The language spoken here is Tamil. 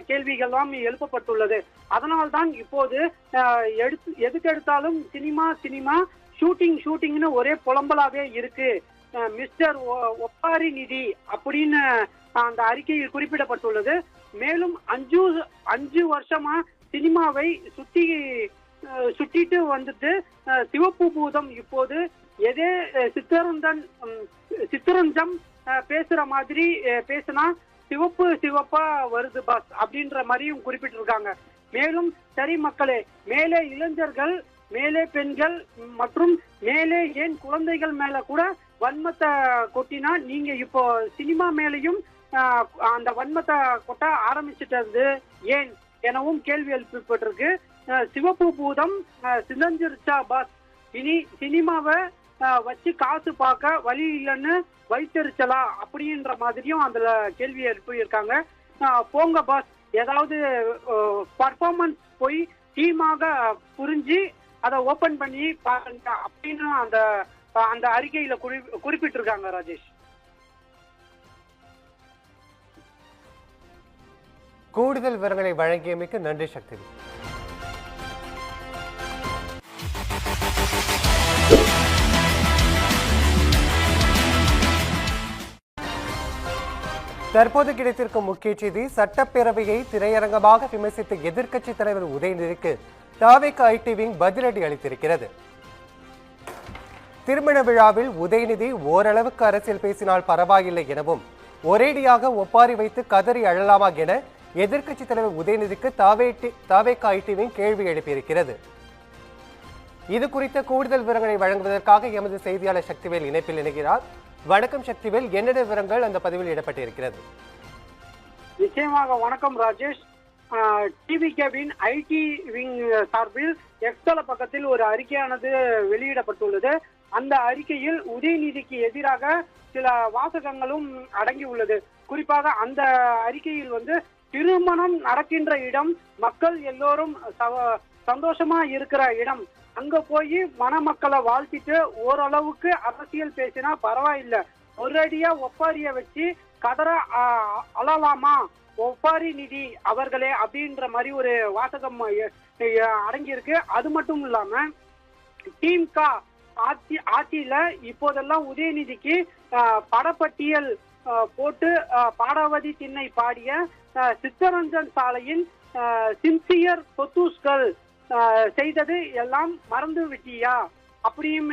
கேள்விகள்லாம் எழுப்பப்பட்டுள்ளது. அதனால்தான் இப்போது எதுக்கு எடுத்தாலும் சினிமா சினிமா ஷூட்டிங்னு ஒரே புலம்பலாவே இருக்கு. மிஸ்டர் ஒப்பாரி நிதி அப்படின்னு அந்த அறிக்கையில் குறிப்பிடப்பட்டுள்ளது. மேலும் 5 வருஷமா சினிமாவை சுட்டிட்டு வந்துட்டு சிவப்பு பூதம் இப்போது எதே சித்தரஞ்சம் பேசுற மாதிரி பேசினா சிவப்பா வருது பாஸ் அப்படின்ற மாதிரியும் குறிப்பிட்டிருக்காங்க. மேலும் சரி மக்களே, மேலே இளைஞர்கள், மேலே பெண்கள் மற்றும் மேலே ஏன் குழந்தைகள் மேல கூட வன்மத்தை கொட்டினா நீங்க இப்போ சினிமா மேலையும் அந்த வன்மத்தை கொட்ட ஆரம்பிச்சிட்டது ஏன் எனவும் கேள்வி எழுப்பப்பட்டிருக்கு. சிவப்பு பூதம் சிதஞ்சிருச்சா பாஸ், இனி சினிமாவை வச்சு காசு பார்க்க வழி இல்லைன்னு வைத்தறிச்சலா அப்படின்ற மாதிரியும் அதுல கேள்வி எழுப்பியிருக்காங்க. போங்க பாஸ், ஏதாவது பர்ஃபார்மன்ஸ் போய் டீமாக புரிஞ்சு அதை ஓபன் பண்ணி பாருங்க அப்படின்னு அந்த அறிக்கையில குறிப்பிட்டிருக்காங்க. ராஜேஷ், கூடுதல் விவரங்களை வழங்கியமைக்கு நன்றி சக்தி. தற்போது கிடைத்திருக்கும் முக்கிய செய்தி, சட்டப்பேரவையை திரையரங்கமாக விமர்சித்த எதிர்க்கட்சித் தலைவர் உதயநிதிக்கு தாவேக ஐடி விங் பதிலடி அளித்திருக்கிறது. திருமண விழாவில் உதயநிதி ஓரளவுக்கு அரசியல் பேசினால் பரவாயில்லை எனவும் ஒரேடியாக ஒப்பாரி வைத்து கதறி அழலாமா என எதிர்க்கட்சித் தலைவர் உதயநிதிக்கு தாவேக ஐடி விங் கேள்வி எழுப்பியிருக்கிறது. இது குறித்த கூடுதல் விவரங்களை வழங்குவதற்காக எமது செய்தியாளர் சக்திவேல் இணைப்பில் இணைகிறார். வணக்கம் சக்திவேல், என்னென்ன விவரங்கள் அந்த பதிவில் இடப்பட்டிருக்கிறது? நிச்சயமாக வணக்கம் ராஜேஷ். டிவிகேவின் ஐடி விங் சார்பில் எக்ஸ்தல பக்கத்தில் ஒரு அறிக்கையானது வெளியிடப்பட்டுள்ளது. அந்த அறிக்கையில் உதயநிதிக்கு எதிராக சில வாசகங்களும் அடங்கியுள்ளது. குறிப்பாக அந்த அறிக்கையில் திருமணம் நடக்கின்ற இடம், மக்கள் எல்லோரும் சந்தோஷமா இருக்கிற இடம், அங்க போய் மணமக்களை வாழ்த்திட்டு ஓரளவுக்கு அரசியல் பேசினா பரவாயில்ல, ஒரேடியா ஒப்பாரிய வச்சு கதற அழலாமா ஒப்பாரி நிதி அவர்களே அப்படின்ற மாதிரி ஒரு வாசகம் அடங்கியிருக்கு. அது மட்டும் இல்லாம திமுக ஆட்சியில இப்போதெல்லாம் உதயநிதிக்கு படப்பட்டியல் போட்டு பாடாவதி திண்ணை பாடிய சித்தரஞ்சன் சாலையின் சின்சியர் சொத்தூஸ்கள் செய்தது எல்லாம் மறந்து விட்டியா அப்படியும்